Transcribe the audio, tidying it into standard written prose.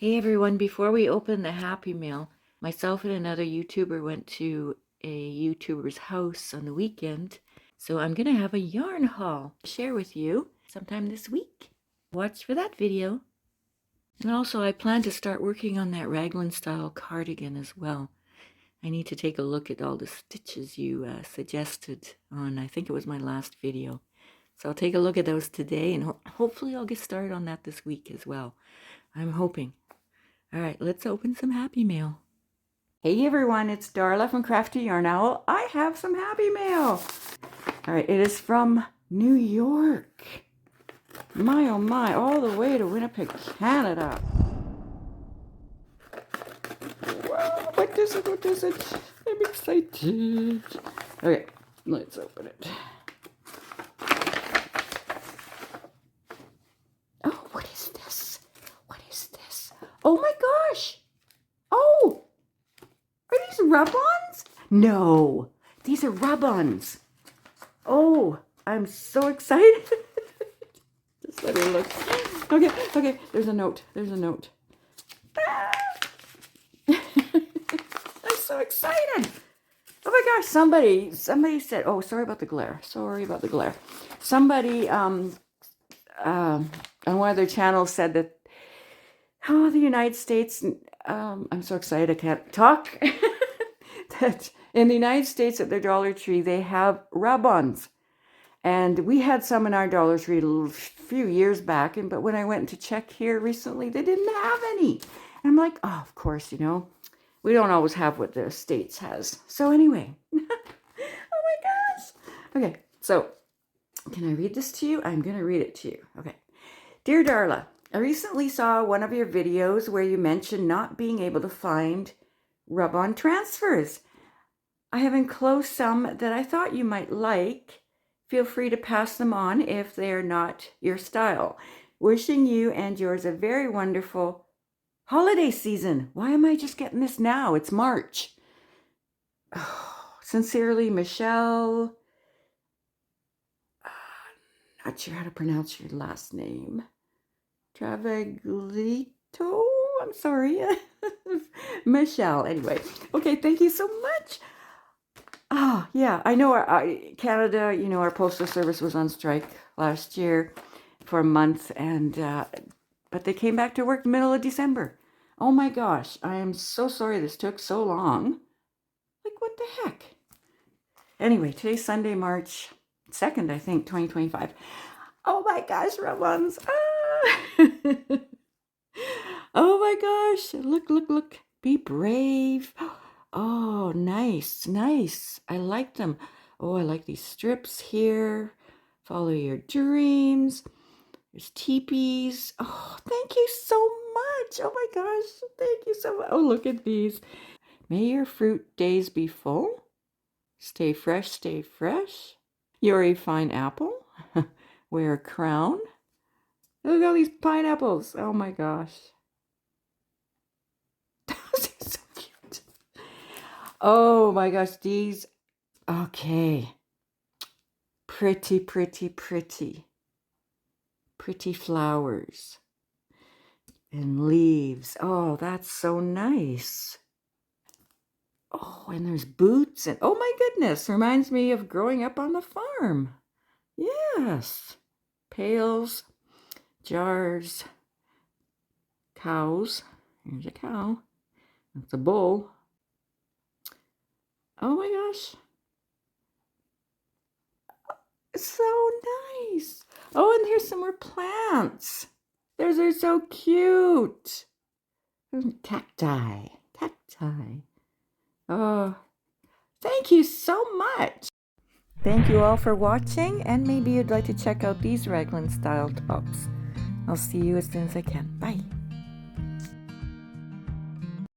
Hey everyone, before we open the Happy Mail, myself and another YouTuber went to a YouTuber's house on the weekend. So I'm going to have a yarn haul to share with you sometime this week. Watch for that video. And also I plan to start working on that raglan style cardigan as well. I need to take a look at all the stitches you suggested on, I think it was my last video. So I'll take a look at those today and hopefully I'll get started on that this week as well. I'm hoping. All right, let's open some Happy Mail. Hey everyone, it's Darla from crafty.yarn.owl. I have some Happy Mail. All right, it is from New York. My oh my, all the way to Winnipeg, Canada. Wow, what is it? What is it? I'm excited. Okay, let's open it. Oh, what is this? What is this? Oh my gosh! Oh! Are these rub-ons? No, these are rub-ons. Oh, I'm so excited. Just let me look. Okay, there's a note. There's a note. Ah! I'm so excited. Oh my gosh, somebody said, oh, sorry about the glare. Sorry about the glare. Somebody on one of their channels said that, oh, the United States, I'm so excited I can't talk, that in the United States at their Dollar Tree, they have rub-ons. And we had some in our Dollar Tree a few years back, but when I went to check here recently, they didn't have any. And I'm like, oh, of course, you know, we don't always have what the States has. So anyway, oh my gosh. Okay, so can I read this to you? I'm going to read it to you. Okay. Dear Darla, I recently saw one of your videos where you mentioned not being able to find rub-on transfers. I have enclosed some that I thought you might like. Feel free to pass them on if they're not your style. Wishing you and yours a very wonderful holiday season. Why am I just getting this now? It's March. Oh, sincerely, Michele. Not sure how to pronounce your last name. Travaglito? I'm sorry. Michele. Anyway. Okay, thank you so much. Ah, yeah, I know Canada, you know, our postal service was on strike last year for a month, and but they came back to work middle of December. Oh my gosh, I am so sorry this took so long. Like, what the heck? Anyway, today's Sunday, March 2nd, I think, 2025. Oh my gosh, rub-ons. Ah! Oh my gosh, look. Be brave. Oh, nice. I like them. Oh, I like these strips here. Follow your dreams. There's teepees. Oh, thank you so much. Oh my gosh, thank you so much. Oh, look at these. May your fruit days be full. Stay fresh. You're a fine apple. Wear a crown. Look at all these pineapples. Oh my gosh. So cute. Oh my gosh, these. Okay. Pretty flowers and leaves. Oh, that's so nice. Oh, and there's boots and oh my goodness, reminds me of growing up on the farm. Yes. Pails, jars, cows. Here's a cow. That's a bull. Oh my gosh. So nice. Oh, and here's some more plants. Those are so cute. Cacti. Oh, thank you so much. Thank you all for watching, and maybe you'd like to check out these raglan style tops. I'll see you as soon as I can. Bye.